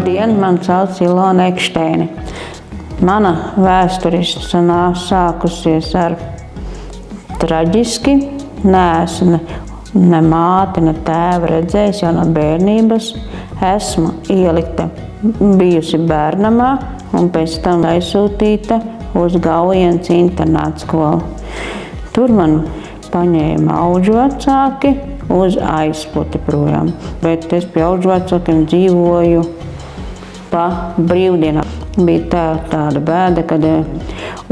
Labdien, man sauc Ilona Ekšteine. Mana vēsture sākusies ar traģiski. Neesmu ne māti, ne tēvu redzējis jau no bērnības. Esmu ielikta bijusi bērnamā un pēc tam aizsūtīta uz Gaujienas internāta skolu. Tur man paņēma audžu vecāki uz Aizputi projām, bet es pie audžu vecākiem dzīvoju pa brīvdienām. Bija tāda bēda, kad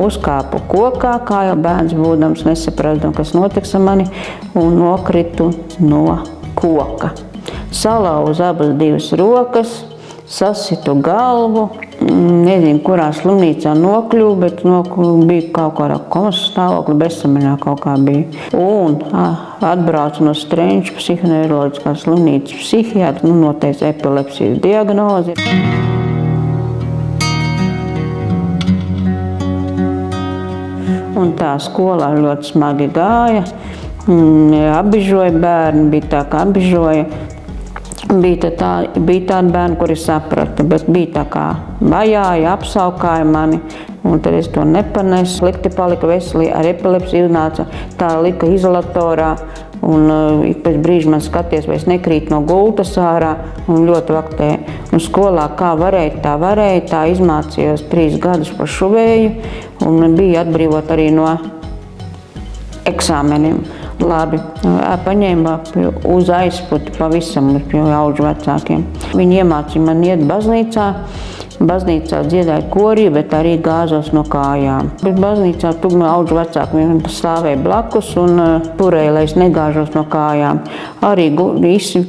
uzkāpu kokā, kā jau bērns būdams, nesapratu, kas notiks ar mani, un nokritu no koka. Salauzu abas divas rokas, sasitu galvu, nezinu, kurā slimnīcā nokļuvu, bet bija kaut kādā komas stāvokļa, bezsamaņā kaut kā bija. Un atbraucu no Strenča psihoneiroloģiskās slimnīcas psihiatri, noteica epilepsijas diagnozi. Un tā skolā ļoti smagi gāja, apbižoja bērni, bija tā, ka apbižoja. Bija tādi bērni, kuri saprata, bet bija tā kā vajāja, apsaukāja mani, un tad es to nepanesu. Slikti palika veselī, ar epilepsiju iznāca, tā lika izolatorā, un ik pēc brīža man skaties, vai es nekrītu no gultas ārā, un ļoti vaktēja. Un skolā kā varēja, tā izmācījos 3 gadus pa šuvēju, un bija atbrīvot arī no eksāmeniem. Labi, paņēma uz Aizputi pavisam pie audžu vecākiem. Viņi iemācīja man iet baznīcā. Baznīcā dziedāja korī, bet arī gāzos no kājām. Bet baznīcā audžu vecāki stāvēja blakus un turēja, lai es negāžos no kājām. Arī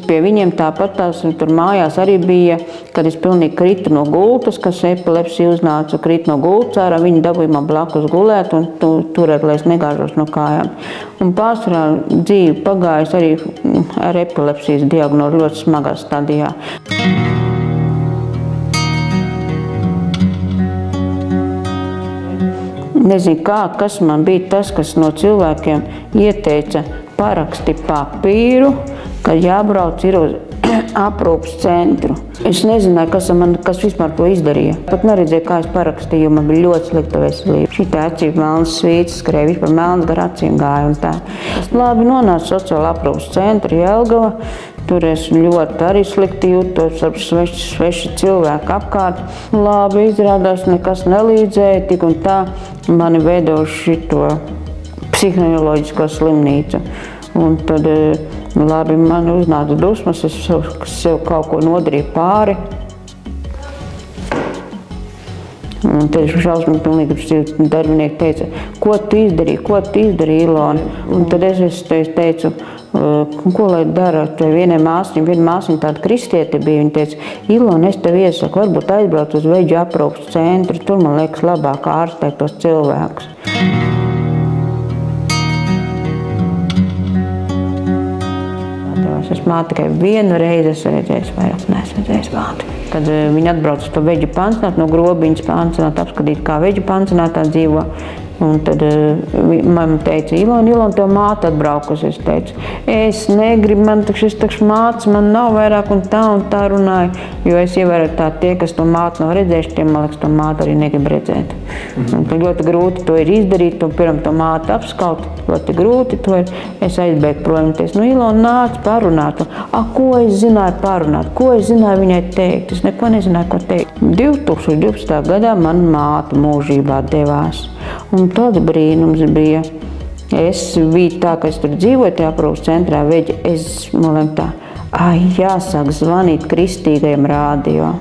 pie viņiem tāpat tur mājās arī bija, kad es pilnīgi kritu no gultas, kas epilepsija uznāca, kritu no gultas ārā, viņi dabūja man blakus gulēt un turēt, lai es negāžos no kājām. Un pārsvarā dzīve pagājas arī ar epilepsijas diagnozi ļoti smagā stadijā. Nezinu, kas man bija tas, kas no cilvēkiem ieteica paraksti papīru, ka jābrauc ir uz aprūpas centru. Es nezināju, kas vispār to izdarīja. Pat neredzēju, kā es parakstīju, man bija ļoti slikta veselība. Šitā acīm melnas svītas skrēja, vispār melnas gar acīm gāja un tā. Es labi nonācu sociāla aprūpas centru Jelgava. Tur es ļoti arī slikti jūtos ar sveši cilvēku apkārt. Labi, izrādās, nekas nelīdzēja, tik un tā mani veido šito psihoneiroloģisko slimnīcu. Un tad, labi, man uznāca dusmas, es sev kaut ko nodarīju pāri. Un tad šausmīgi pilnīgi darbinieki teica, ko tu izdarīji, Ilona? Un tad es teicu, ko lai dara, te viena māsiņa tāda kristiete bija, viņa teica, Ilona, es tev iesaku, varbūt aizbrauc uz veģu aprūpas centru, tur man liekas labāk ārstēt tos cilvēkus. Es māti tikai vienu reizi esmu redzējis, vairāk neesmu redzējis māti. Tad viņi atbrauc uz to veģu pansionātu, no Grobiņas pansionātu, apskatīt, kā veģu pansionātā dzīvo. Un tad man teica, Ilona, tev māte atbraukusi. Es teicu, es negribu, man šis mātes man nav vairāk un tā runāja. Jo es ievēroju tā, tie, kas to māti nav redzējuši, tiem, man liekas, to māti arī negrib redzēt. Un tad ļoti grūti to ir izdarīt, un pirms to māti apskaut, ļoti grūti to ir. Es aizbēgu projām un teicu, Ilona, nāc parunāt. Ko es zināju parunāt? Ko es zināju viņai teikt? Es neko nezināju, ko teikt. 2012. gadā man māte mūžībā devās. Un tāds brīnums bija. Es biju tā, ka es tur dzīvoju tajā aprūpas centrā veģi. Es nolēmu tā, jāsāk zvanīt kristīgajam rādio.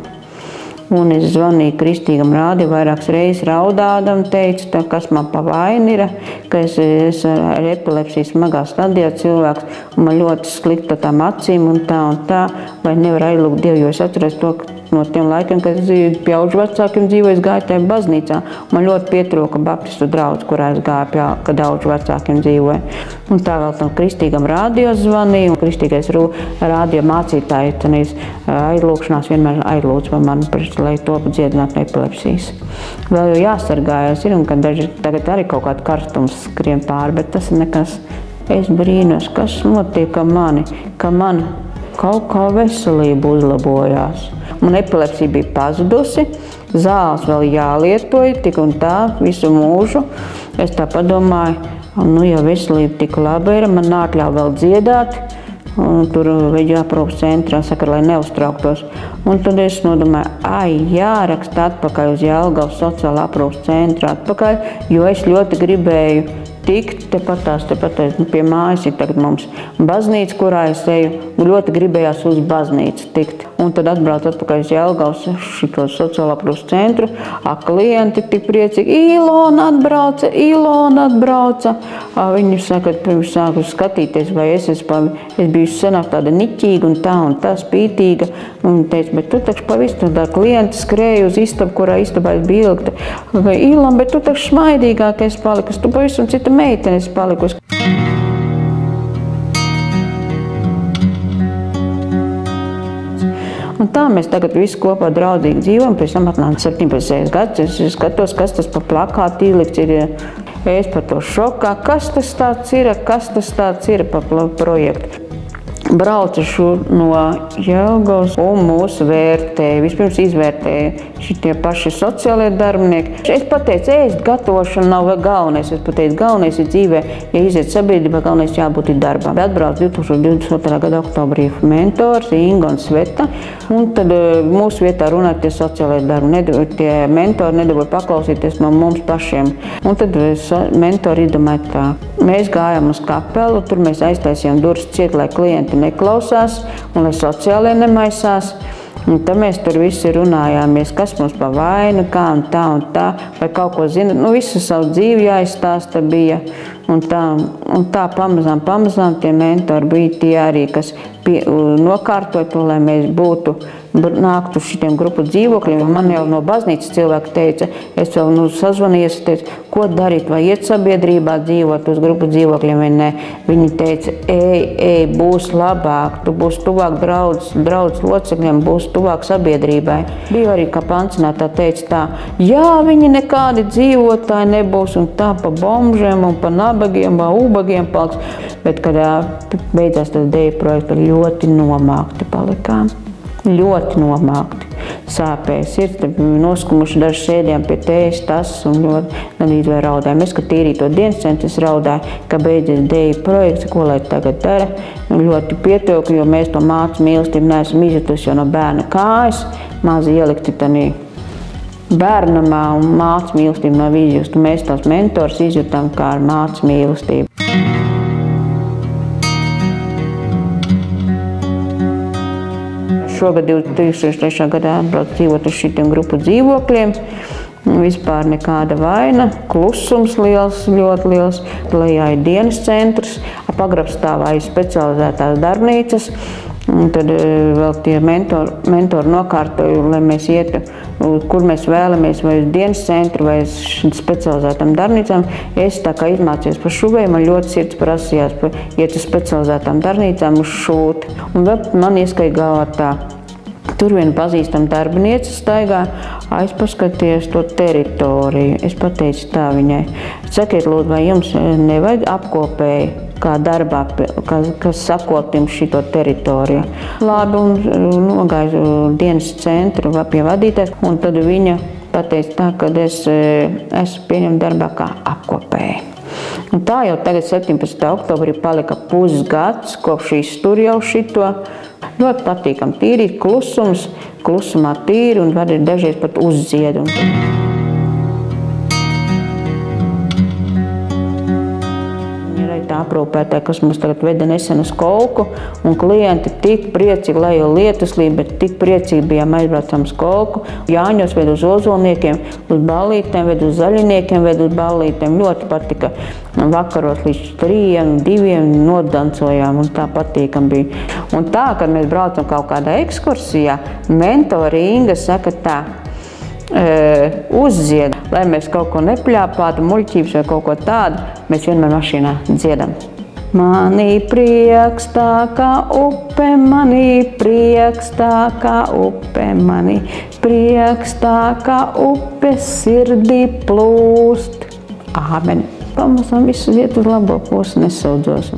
Un es zvanīju kristīgam rādio vairākas reizes raudādam, teicu, tā, kas man pa vaini ir, ka es ar epilepsijas smagā stadijā cilvēks, un man ļoti slikta tām acīm un tā, vai nevar aizlūgt Dievu, jo es atceros to, no tiem laikiem, kad es pie audžu vecākiem dzīvoju, es gāju tajā baznīcā. Man ļoti pietrūka baptistu draudz, kurā es gāju, kad audžu vecākiem dzīvoju. Un tā vēl tam kristīgam rādio zvanīju, un kristīgais rādio mācītāji aizlūkšanās vienmēr aizlūdz par mani, lai to dziedinātu no epilepsijas. Vēl jau jāsargājās ir, un kad tagad arī kaut kāda karstums skrien pāri, bet tas ir nekas. Es brīnos, kas notiek ar mani, ka man kaut kā veselība uzlabojās. Man epilepsija bija pazudusi, zāles vēl jālietoja, tik un tā visu mūžu. Es tā padomāju, ja veselība tik laba ir, man nākļauj vēl dziedāt, tur veģu aprūpas centrā, saka, lai neuztrauktos. Un tad es nodomāju, jāraksta atpakaļ uz Jelgavas sociālā aprūpas centru atpakaļ, jo es ļoti gribēju tikt tepatās pie mājas ir tagad mums baznīca, kurā es eju, ļoti gribējās uz baznīcu tikt. Un tad atbrauc atpakaļ uz Jelgavas šito sociālā aprūpas centru, klienti tik priecīgi, Ilona atbrauca. Viņi saka, sāku skatīties, vai es biju senāk tāda niķīga un tā spītīga. Un teica, bet tu taču pavisam tā klienti skrēja uz istabu, kurā istabā es biju ilgta. Ilona, bet tu taču smaidīgāk esi palikusi, tu pavisam cita meitene esi palikusi. Un tā mēs tagad visi kopā draudzīgi dzīvojam, pēc tam atnāca 17. gads, es skatos, kas tas pa plakātu ielikts ir. Es par to šokā, kas tas tāds ir pa projektu. Braucu no Jelgavas un mūsu vērtēja, vispirms izvērtēja šitie paši sociālie darbinieki. Es pateicu, ēst gatavošana nav galvenais. Es pateicu, galvenais ir dzīvē, ja iziet sabiedrībā, galvenais jābūt ir darbā. Atbrauc 2022. gada oktobrī mentors Inga un Sveta, un tad mūsu vietā runāja tie sociālie darbi. Tie mentori nedabūja paklausīties no mums pašiem. Un tad mentori izdomāja tā. Mēs gājām uz kapelu, tur mēs aiztaisījām durvis ciet, lai klienti neklausās un lai sociālie nemaisās. Un tad mēs tur visi runājāmies, kas mums pa vainu, kā un tā, vai kaut ko zina. Visu savu dzīvi jāizstāsta bija. Un tā pamazām tie mentori bija tie arī, kas nokārtoja to, lai mēs nāktu uz šitiem grupu dzīvokļiem. Man jau no baznīcas cilvēki teica, es vēl sazvanījos, teicu, ko darīt, vai iet sabiedrībā dzīvot uz grupu dzīvokļiem vai ne. Viņi teica, ej, būs labāk, tu būsi tuvāk draudz locekļiem, būs tuvāk sabiedrībai. Bija arī, kā pansionātā teica tā, jā, viņi nekādi dzīvotāji nebūs un tā pa bomžiem un pa nabagiem, pa ubagiem paliks. Bet, kad beidzās tas deju projekts, ļoti nomākti palikām. Ļoti nomākti. Sāpēja sirds, noskumuši daži sēdījām pie tējas tas un ļoti nedīdz vai raudāja. Mēs, kad tīrīja to dienas centru, es raudāju, ka beidzies deju projekts, ko lai tagad dara. Ļoti pietilku, jo mēs to mācu mīlestību neesam izjutusi jau no bērna kājas. Mazi ielikti tanī bērnamā un mācu mīlestību nav izjustu. Mēs tās mentors izjutām kā ar mācu mīlestību. Šogad 2003. gadā atbrauc dzīvot uz šitiem grupu dzīvokļiem. Vispār nekāda vaina, klusums liels, ļoti liels. Lejā ir dienas centrs, pagrabstāvā ir specializētās darbnīcas. Un tad vēl tie mentori nokārtoja, lai mēs ietu, kur mēs vēlamies, vai uz dienas centru, vai uz specializētām darbnīcām. Es tā kā izmācījos par šuvēju, man ļoti sirds prasījās iet uz specializētām darbnīcām uz šūti. Un vēl man ieskaja galvā tā. Tur viena pazīstama darbinieca staigā, aizpaskaties to teritoriju. Es pateicu tā viņai, sakiet lūdzu, vai jums nevajag apkopēji, kā darbā, kas sakop jums šito teritoriju. Labi, un nogāju dienas centru pie vadītājs, un tad viņa pateica tā, ka es esmu pieņemta darbā kā apkopēji. Un tā jau tagad 17. oktobrī palika pusgads, kopš iztur jau šito. Ļoti patīkam tīrīt, klusumā tīri un var dažreiz pat uzzied. Tā aprūpētāja, kas mums tagad veda nesen uz Kolku, un klienti tik priecīgi, lai jau lietus līd, bet tik priecīgi bijām aizbraucam uz Kolku. Jāņos ved uz ozolniekiem, uz ballītēm, ved uz zaļiniekiem, ved uz ballītēm. Ļoti patika. Vakaros līdz 3, 2 nodancojām, un tā patīkam bija. Un tā, kad mēs braucam kaut kādā ekskursijā, mentori Inga saka tā, uzzied, lai mēs kaut ko nepļāpātu, muļķības vai kaut ko tādu, mēs vienmēr mašīnā dziedam. Manī prieks tā kā upe, manī prieks tā kā upe, manī prieks tā kā upe sirdī plūst. Āmen. Pamazām visu iet uz labo pusi, nesaudzos.